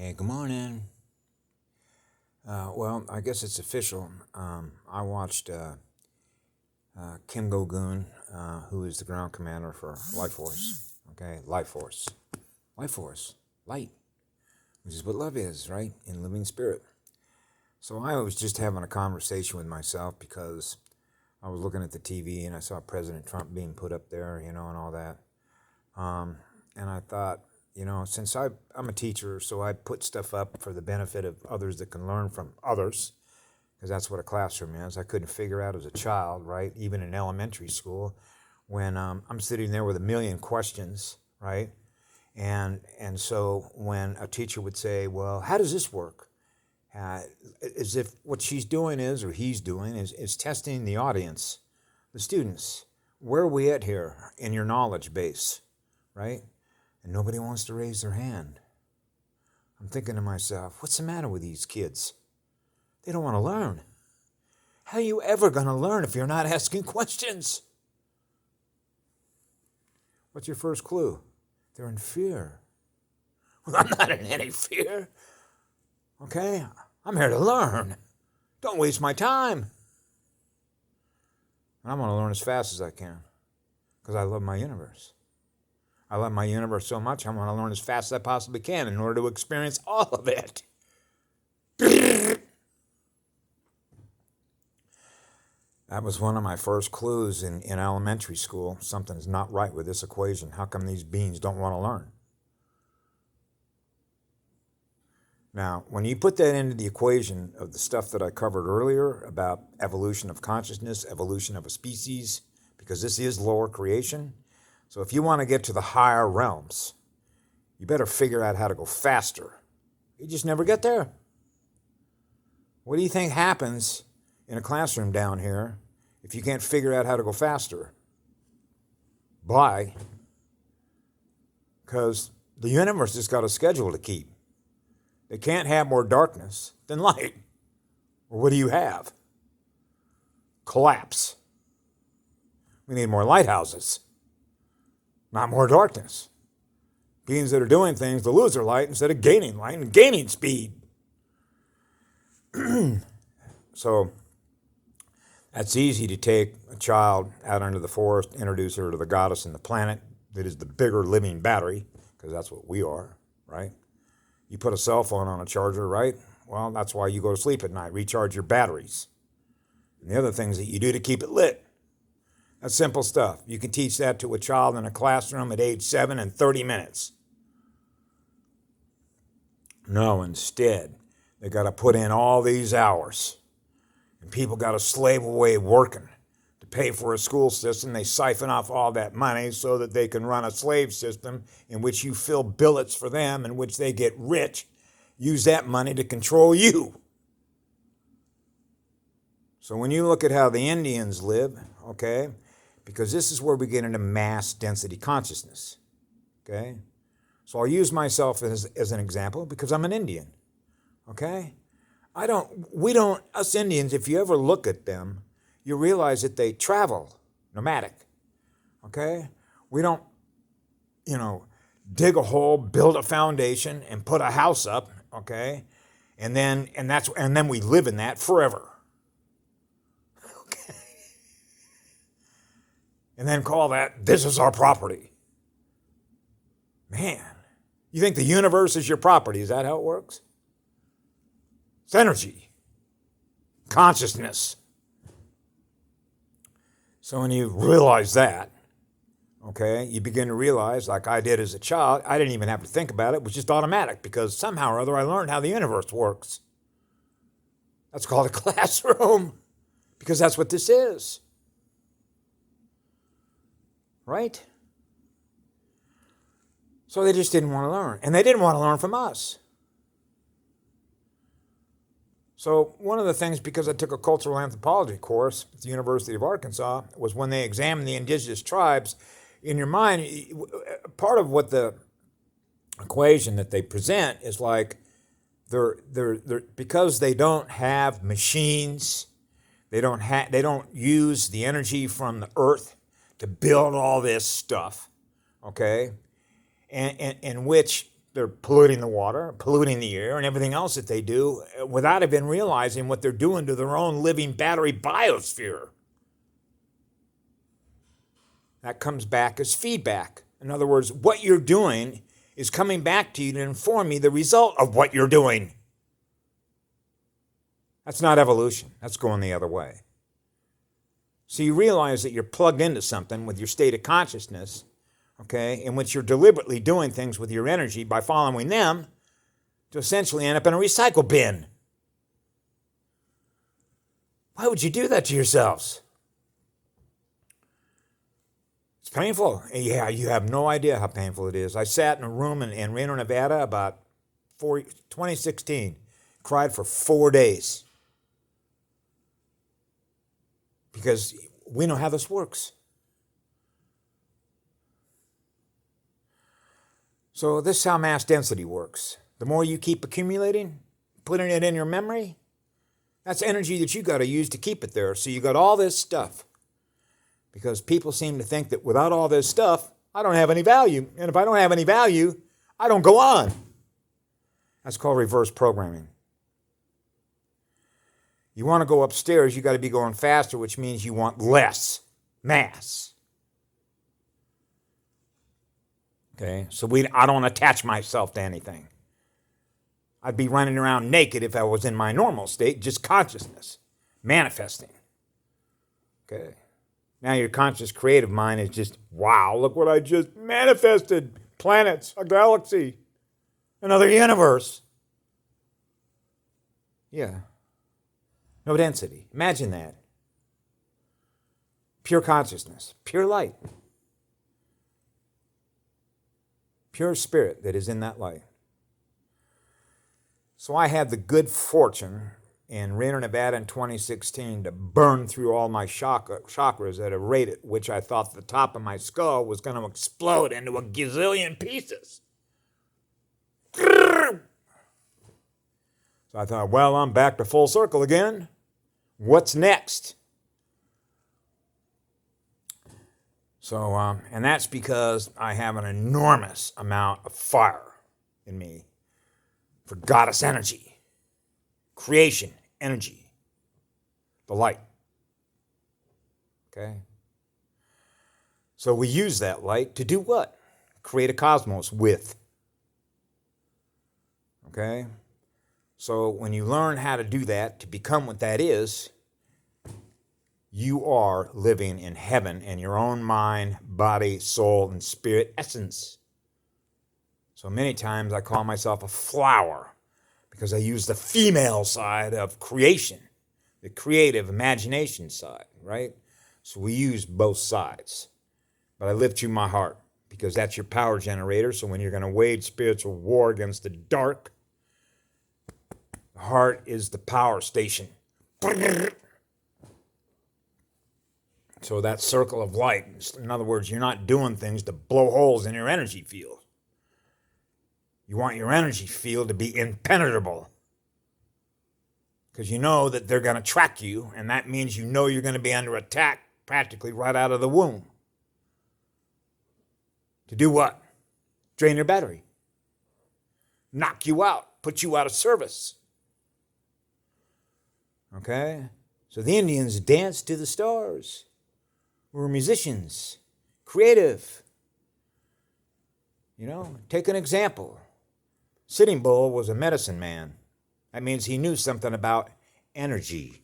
Hey, good morning. Well, I guess it's official. I watched Kim Go-gun, who is the ground commander for Life Force. Okay, Life Force. Life Force. Light. Which is what love is, right? In living spirit. So I was just having a conversation with myself because I was looking at the TV and I saw President Trump being put up there, and all that. And I thought, since I'm a teacher, so I put stuff up for the benefit of others that can learn from others, because that's what a classroom is. I couldn't figure out as a child, right, even in elementary school, when I'm sitting there with a million questions, right? And so when a teacher would say, well, how does this work? As if what she's doing is, or he's doing, is testing the audience, the students. Where are we at here in your knowledge base, right? And nobody wants to raise their hand. I'm thinking to myself, what's the matter with these kids? They don't want to learn. How are you ever going to learn if you're not asking questions? What's your first clue? They're in fear. Well, I'm not in any fear. Okay? I'm here to learn. Don't waste my time. And I'm going to learn as fast as I can because I love my universe. I love my universe so much, I want to learn as fast as I possibly can in order to experience all of it. That was one of my first clues in elementary school. Something's not right with this equation. How come these beings don't want to learn? Now, when you put that into the equation of the stuff that I covered earlier about evolution of consciousness, evolution of a species, because this is lower creation. So if you want to get to the higher realms, you better figure out how to go faster. You just never get there. What do you think happens in a classroom down here if you can't figure out how to go faster? Why? Because the universe has got a schedule to keep. They can't have more darkness than light. Or what do you have? Collapse. We need more lighthouses, not more darkness. Beings that are doing things to lose their light instead of gaining light and gaining speed. So that's easy to take a child out into the forest, introduce her to the goddess and the planet that is the bigger living battery, because that's what we are, right? You put a cell phone on a charger, right? Well, that's why you go to sleep at night, recharge your batteries. And the other things that you do to keep it lit. That's simple stuff. You can teach that to a child in a classroom at age 7 in 30 minutes. No, instead, they got to put in all these hours. And people got to slave away working to pay for a school system. They siphon off all that money so that they can run a slave system in which you fill billets for them, in which they get rich, use that money to control you. So when you look at how the Indians live, okay, because this is where we get into mass density consciousness, okay? So I'll use myself as an example because I'm an Indian, okay? Us Indians, if you ever look at them, you realize that they travel, nomadic, okay? We don't, dig a hole, build a foundation, and put a house up, okay? And then we live in that forever. Okay. And then call this is our property. Man, you think the universe is your property? Is that how it works? It's energy, consciousness. So when you realize that, okay, you begin to realize, like I did as a child, I didn't even have to think about it. It was just automatic because somehow or other I learned how the universe works. That's called a classroom because that's what this is. Right? So they just didn't want to learn. And they didn't want to learn from us. So one of the things, because I took a cultural anthropology course at the University of Arkansas, was when they examined the indigenous tribes, in your mind, part of what the equation that they present is like, they're because they don't have machines, they don't use the energy from the earth to build all this stuff, okay? And in which they're polluting the water, polluting the air, and everything else that they do without even realizing what they're doing to their own living battery biosphere. That comes back as feedback. In other words, what you're doing is coming back to you to inform you the result of what you're doing. That's not evolution. That's going the other way. So you realize that you're plugged into something with your state of consciousness, okay, in which you're deliberately doing things with your energy by following them to essentially end up in a recycle bin. Why would you do that to yourselves? It's painful. Yeah, you have no idea how painful it is. I sat in a room in Reno, Nevada about 2016, cried for 4 days. Because we know how this works. So this is how mass density works. The more you keep accumulating, putting it in your memory, that's energy that you got to use to keep it there. So you got all this stuff. Because people seem to think that without all this stuff, I don't have any value. And if I don't have any value, I don't go on. That's called reverse programming. You want to go upstairs, you got to be going faster, which means you want less mass. Okay, so I don't attach myself to anything. I'd be running around naked if I was in my normal state, just consciousness, manifesting. Okay, now your conscious creative mind is just, wow, look what I just manifested. Planets, a galaxy, another universe. Yeah. No density. Imagine that. Pure consciousness, pure light. Pure spirit that is in that light. So I had the good fortune in Reno, Nevada in 2016 to burn through all my chakras at a rate at which I thought the top of my skull was going to explode into a gazillion pieces. So I thought, well, I'm back to full circle again. What's next? So, and that's because I have an enormous amount of fire in me for goddess energy, creation energy, the light. Okay? So we use that light to do what? Create a cosmos with. Okay? So when you learn how to do that, to become what that is, you are living in heaven in your own mind, body, soul, and spirit essence. So many times I call myself a flower because I use the female side of creation, the creative imagination side, right? So we use both sides. But I live through my heart because that's your power generator. So when you're going to wage spiritual war against the dark, the heart is the power station. So that circle of light, in other words, you're not doing things to blow holes in your energy field. You want your energy field to be impenetrable. Because you know that they're going to track you, and that means you know you're going to be under attack practically right out of the womb. To do what? Drain your battery. Knock you out. Put you out of service. Okay? So the Indians danced to the stars. We were musicians. Creative. You know, take an example. Sitting Bull was a medicine man. That means he knew something about energy.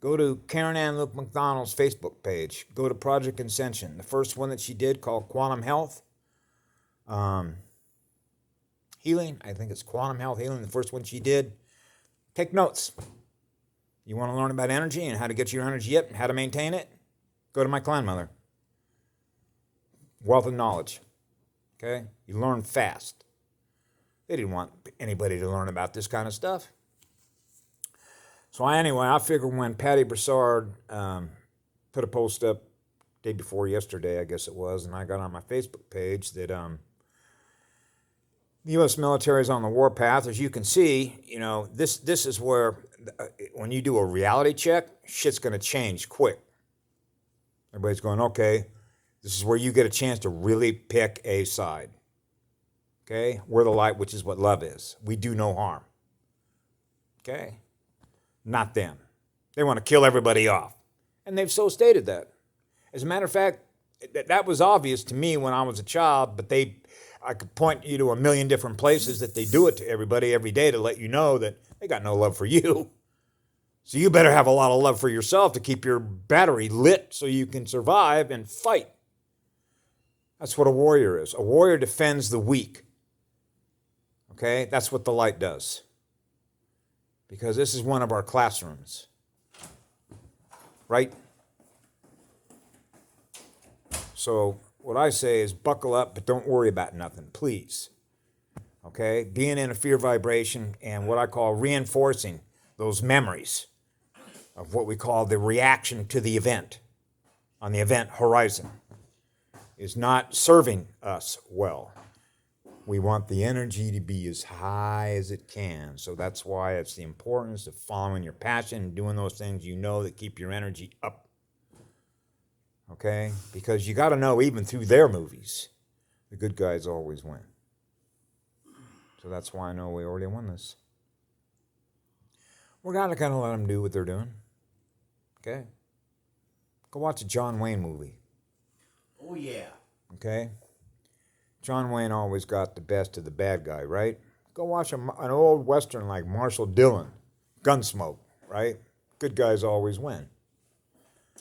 Go to Karen Ann Luke McDonald's Facebook page. Go to Project Ascension. The first one that she did called Quantum Health Healing. I think it's Quantum Health Healing, the first one she did. Take notes. You want to learn about energy and how to get your energy up and how to maintain it? Go to my clan mother. Wealth of knowledge. Okay? You learn fast. They didn't want anybody to learn about this kind of stuff. So anyway, I figured when Patty Broussard put a post up day before yesterday, I guess it was, and I got on my Facebook page that the U.S. military is on the warpath. As you can see, you know, this is where when you do a reality check, shit's going to change quick. Everybody's going, okay, this is where you get a chance to really pick a side. Okay? We're the light, which is what love is. We do no harm. Okay? Not them. They want to kill everybody off. And they've so stated that. As a matter of fact, that was obvious to me when I was a child, but I could point you to a million different places that they do it to everybody every day to let you know that they got no love for you. So you better have a lot of love for yourself to keep your battery lit so you can survive and fight. That's what a warrior is. A warrior defends the weak. Okay? That's what the light does. Because this is one of our classrooms. Right? So what I say is buckle up, but don't worry about nothing, please. Okay? Being in a fear vibration and what I call reinforcing those memories of what we call the reaction to the event on the event horizon is not serving us well. We want the energy to be as high as it can. So that's why it's the importance of following your passion and doing those things you know that keep your energy up. Okay? Because you got to know, even through their movies, the good guys always win. So that's why I know we already won this. We're going to kind of let them do what they're doing. Okay? Go watch a John Wayne movie. Oh, yeah. Okay? John Wayne always got the best of the bad guy, right? Go watch an old Western like Marshall Dillon, Gunsmoke, right? Good guys always win.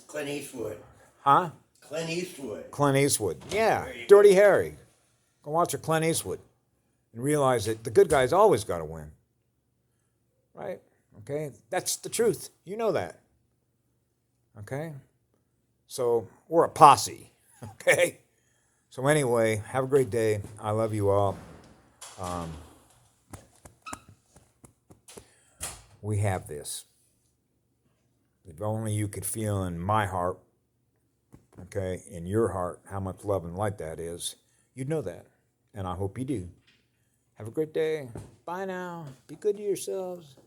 Clint Eastwood. Huh? Clint Eastwood. Clint Eastwood. Yeah. Dirty Harry. Go watch a Clint Eastwood and realize that the good guys always got to win. Right? Okay? That's the truth. You know that. Okay? So we're a posse. Okay? So anyway, have a great day. I love you all. We have this. If only you could feel in my heart, okay, in your heart, how much love and light that is, you'd know that. And I hope you do. Have a great day. Bye now. Be good to yourselves.